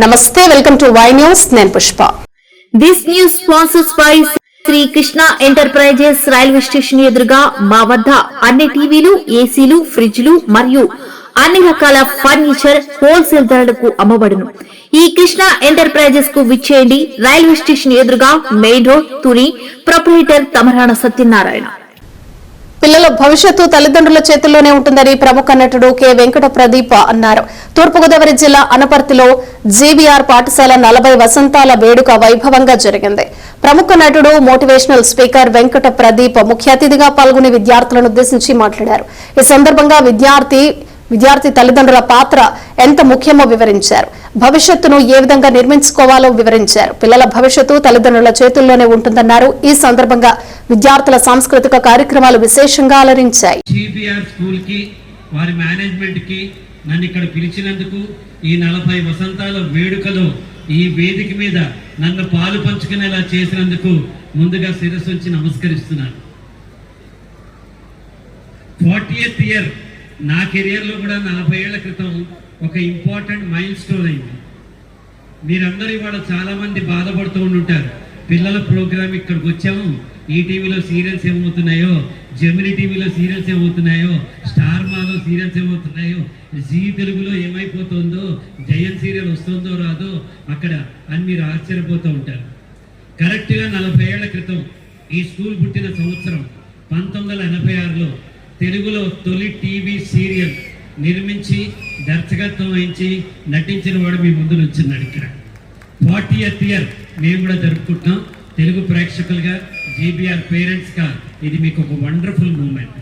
నమస్తే, welcome to Y news. నేను Pushpa. This news sponsors by Shri Krishna enterprises. Railway station ఎదురుగా మా వద్ద అన్ని టీవీలు, ఏసీలు, ఫ్రిడ్జ్లు మరియు అన్ని రకాల ఫర్నిచర్ హోల్సేల్ ధరలకు అమ్మబడును. ఈ కృష్ణ ఎంటర్ప్రైజెస్ కు విచ్చేయండి. రైల్వే స్టేషన్ ఎదురుగా, main road, Tuni. Proprietor Tamarana Satyanarayana. పిల్లల భవిష్యత్తు తల్లిదండ్రుల చేతుల్లోనే ఉంటుందని ప్రముఖ నటుడు కె వెంకట ప్రదీప్ అన్నారు. తూర్పుగోదావరి జిల్లా అనపర్తిలో జీబీఆర్ పాఠశాల 40 వసంతాల వేడుక వైభవంగా జరిగింది. ప్రముఖ నటుడు, మోటివేషనల్ స్పీకర్ వెంకట ప్రదీప్ ముఖ్య అతిథిగా పాల్గొని విద్యార్థులను ఉద్దేశించి మాట్లాడారు. ఈ సందర్భంగా విద్యార్థి తల్లిదండ్రుల పాత్ర ఎంత ముఖ్యమో వివరించారు. భవిష్యత్తును ఏ విధంగా నిర్మించుకోవాలో వివరించారు. పిల్లల భవిష్యత్తు తల్లిదండ్రుల చేతుల్లోనే ఉంటుందన్నారు. ఈ సందర్భంగా విద్యార్థుల సాంస్కృతిక కార్యక్రమాలు విశేషంగా అలరించాయి. వారి మేనేజ్మెంట్ కి నన్ను ఇక్కడ పిలిచినందుకు, ఈ 40 వసంతాల వేడుకలో ఈ వేదిక మీద నన్ను పాలు పంచుకునేలా చేసినందుకు ముందుగా శిరస్సు ఉంచి నమస్కరిస్తున్నాను. 40th ఇయర్ నా కెరియర్ లో కూడా 40 ఏళ్ల క్రితం ఒక ఇంపార్టెంట్ మైల్ స్టోన్ అయింది. మీరందరూ ఇవాళ చాలా మంది బాధపడుతూ ఉంటారు. పిల్లల ప్రోగ్రామ్ ఇక్కడికి వచ్చాము, ఈ టీవీలో సీరియల్స్ ఏమవుతున్నాయో, జెమిని టీవీలో సీరియల్స్ ఏమవుతున్నాయో, స్టార్ మాలో సీరియల్స్ ఏమవుతున్నాయో, జీ తెలుగులో ఏమైపోతుందో, జయన్ సీరియల్ వస్తుందో రాదో అక్కడ అని మీరు ఆశ్చర్యపోతూ ఉంటారు. కరెక్ట్గా 40 ఏళ్ల క్రితం ఈ స్కూల్ పుట్టిన సంవత్సరం 1986లో తెలుగులో తొలి టీవీ సీరియల్ నిర్మించి దర్శకత్వం వహించి నటించిన వాడు మీ ముందు నుంచున్నాడు. ఇక్కడ 40th ఇయర్ మేము కూడా జరుపుకుంటున్నాం. తెలుగు ప్రేక్షకులుగా, జీబీఆర్ పేరెంట్స్గా ఇది మీకు ఒక వండర్ఫుల్ మూమెంట్.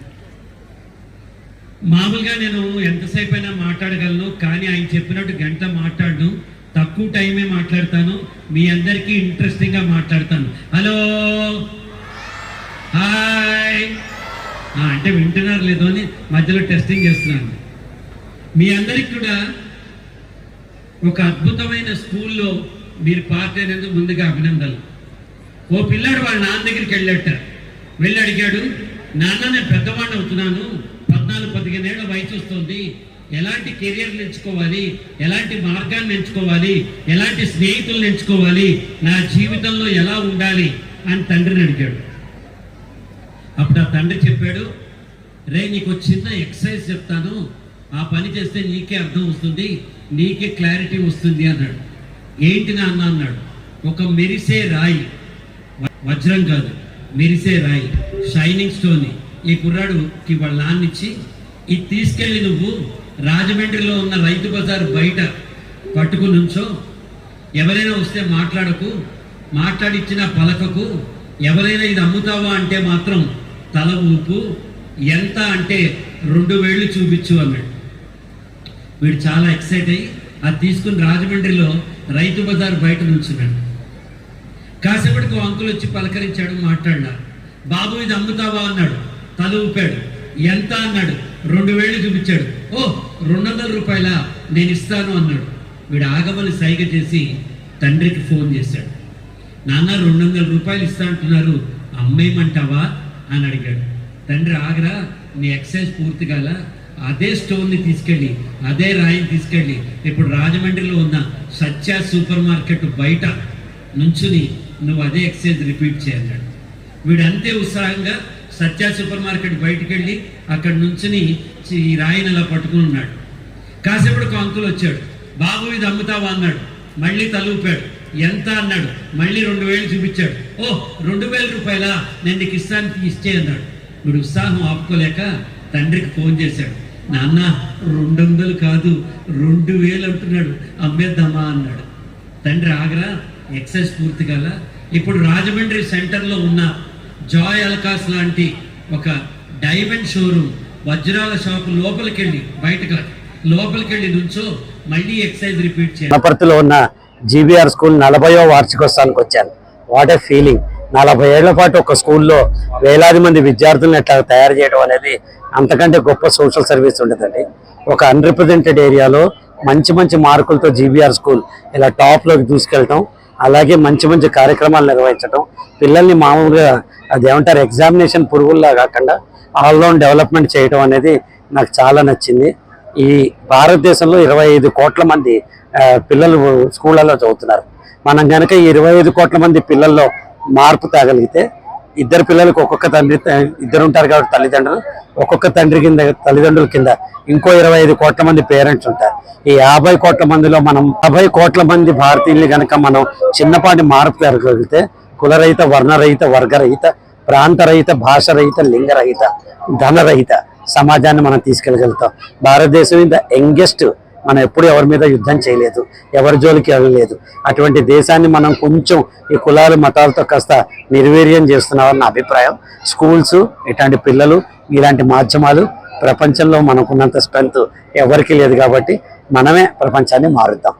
మామూలుగా నేను ఎంతసేపు అయినా మాట్లాడగలను, కానీ ఆయన చెప్పినట్టు గంట మాట్లాడను, తక్కువ టైమే మాట్లాడతాను. మీ అందరికీ ఇంట్రెస్టింగ్గా మాట్లాడతాను. హలో, హాయ్ అంటే వింటున్నారు లేదో అని మధ్యలో టెస్టింగ్ చేస్తున్నాను. మీ అందరికి కూడా ఒక అద్భుతమైన స్కూల్లో మీరు పార్ట్ అయినందుకు ముందుగా అభినందనలు. ఓ పిల్లాడు వాళ్ళ నాన్న దగ్గరికి వెళ్ళి అడిగాడు, నాన్న నేను పెద్దవాడిని అవుతున్నాను, 14-15 ఏళ్ళ వయసు వస్తుంది, ఎలాంటి కెరియర్లు ఎంచుకోవాలి, ఎలాంటి మార్గాన్ని ఎంచుకోవాలి, ఎలాంటి స్నేహితులను ఎంచుకోవాలి, నా జీవితంలో ఎలా ఉండాలి అని తండ్రిని అడిగాడు. అప్పుడు ఆ తండ్రి చెప్పాడు, రే నీకు చిన్న ఎక్సర్సైజ్ చెప్తాను, ఆ పని చేస్తే నీకే అర్థం వస్తుంది, నీకే క్లారిటీ వస్తుంది అన్నాడు. ఏంటి నాన్న అన్నాడు. ఒక మెరిసే రాయి, వజ్రం కాదు, మెరిసే రాయి, షైనింగ్ స్టోన్ ఈ కుర్రాడుకి వాళ్ళ నాన్నిచ్చి, ఇది తీసుకెళ్ళి నువ్వు రాజమండ్రిలో ఉన్న రైతు బజార్ బయట పట్టుకుని నుంచో, ఎవరైనా వస్తే మాట్లాడకు, మాట్లాడిచ్చిన పలకకు, ఎవరైనా ఇది అమ్ముతావా అంటే మాత్రం తల ఊపు, ఎంత అంటే 2 వేళ్ళు చూపించు అన్నాడు. వీడు చాలా ఎక్సైట్ అయ్యి అది తీసుకుని రాజమండ్రిలో రైతు బజార్ బయట నుంచున్నాడు. కాసేపటికి అంకుల్ వచ్చి పలకరించాడు, మాట్లాడినాడు. బాబు ఇది అమ్ముతావా అన్నాడు. తల ఊపాడు. ఎంత అన్నాడు. 2 వేళ్ళు చూపించాడు. ఓ 200 రూపాయలా, నేను ఇస్తాను అన్నాడు. వీడు ఆగమని సైగ చేసి తండ్రికి ఫోన్ చేశాడు. నాన్న 200 రూపాయలు ఇస్తా అంటున్నారు, అమ్మేయమంటావా అని అడిగాడు. తండ్రి ఆగరా, నీ ఎక్సైజ్ పూర్తి కాల, అదే స్టోన్ని తీసుకెళ్ళి, అదే రాయిని తీసుకెళ్ళి ఇప్పుడు రాజమండ్రిలో ఉన్న సత్య సూపర్ మార్కెట్ బయట నుంచుని నువ్వు అదే ఎక్సైజ్ రిపీట్ చేయన్నాడు. వీడు అంతే ఉత్సాహంగా సత్య సూపర్ మార్కెట్ బయటికి వెళ్ళి అక్కడ నుంచుని ఈ రాయిని అలా పట్టుకుని ఉన్నాడు. కాసేపటికి అంకుల్ వచ్చాడు. బాబు ఇది అమ్ముతావా అన్నాడు. మళ్ళీ తలూపాడు. ఎంత అన్నాడు. మళ్ళీ 2 వేలు చూపించాడు. ఓ 2000 రూపాయలా, నేను నీకు ఇస్తాను, ఇచ్చే అన్నాడు. వీడు ఉత్సాహం ఆపుకోలేక తండ్రికి ఫోన్ చేశాడు. నాన్న 200 కాదు 2000 అంటున్నాడు, అమ్మేద్దామా అన్నాడు. తండ్రి ఆగరా, ఎక్సైజ్ పూర్తి కాల, ఇప్పుడు రాజమండ్రి సెంటర్లో ఉన్న జాయ్ అల్కాస్ లాంటి ఒక డైమండ్ షోరూమ్, వజ్రాల షాపు లోపలికెళ్ళి, బయటకు లోపలికెళ్ళి నుంచో మళ్ళీ ఎక్సైజ్ రిపీట్ చేయాలి. అనపర్తిలో ఉన్న జీబీఆర్ స్కూల్ 40వ వార్షికోత్సవానికి వచ్చాను. What a feeling. 40 ఏళ్ల పాటు ఒక స్కూల్లో వేలాది మంది విద్యార్థులను ఎట్లా తయారు చేయడం అనేది అంతకంటే గొప్ప సోషల్ సర్వీస్ ఉండదండి. ఒక అన్రిప్రజెంటెడ్ ఏరియాలో మంచి మార్కులతో జీబీఆర్ స్కూల్ ఇలా టాప్లోకి దూసుకెళ్ళటం, అలాగే మంచి కార్యక్రమాలు నిర్వహించడం, పిల్లల్ని మామూలుగా అదేమంటారు ఎగ్జామినేషన్ పురుగుల్లా కాకుండా ఆల్రౌండ్ డెవలప్మెంట్ చేయడం అనేది నాకు చాలా నచ్చింది. ఈ భారతదేశంలో 25 కోట్ల మంది పిల్లలు స్కూళ్ళలో చదువుతున్నారు. మనం కనుక ఈ 25 కోట్ల మంది పిల్లల్లో మార్పు తేగలిగితే, ఇద్దరు పిల్లలకు ఒక్కొక్క తండ్రి, ఇద్దరు ఉంటారు కాబట్టి తల్లిదండ్రులు, ఒక్కొక్క తండ్రి కింద తల్లిదండ్రుల కింద ఇంకో 25 కోట్ల మంది పేరెంట్స్ ఉంటారు. ఈ 50 కోట్ల మందిలో మనం 50 కోట్ల మంది భారతీయుల్ని కనుక మనం చిన్నపాటి మార్పు తేగలిగితే, కులరహిత, వర్ణరహిత, వర్గరహిత, ప్రాంతరహిత, భాషరహిత, లింగరహిత, ధనరహిత సమాజాన్ని మనం తీసుకెళ్ళగలుగుతాం. భారతదేశం ఇన్ ద యంగెస్ట్, మనం ఎప్పుడు ఎవరి మీద యుద్ధం చేయలేదు, ఎవరి జోలికి వెళ్ళలేదు. అటువంటి దేశాన్ని మనం కొంచెం ఈ కులాలు మతాలతో కాస్త నిర్వీర్యం చేస్తున్నామని నా అభిప్రాయం. స్కూల్స్, ఇట్లాంటి పిల్లలు, ఇలాంటి మాధ్యమాలు, ప్రపంచంలో మనకున్నంత స్ట్రెంత్ ఎవరికి లేదు కాబట్టి మనమే ప్రపంచాన్ని మారుద్దాం.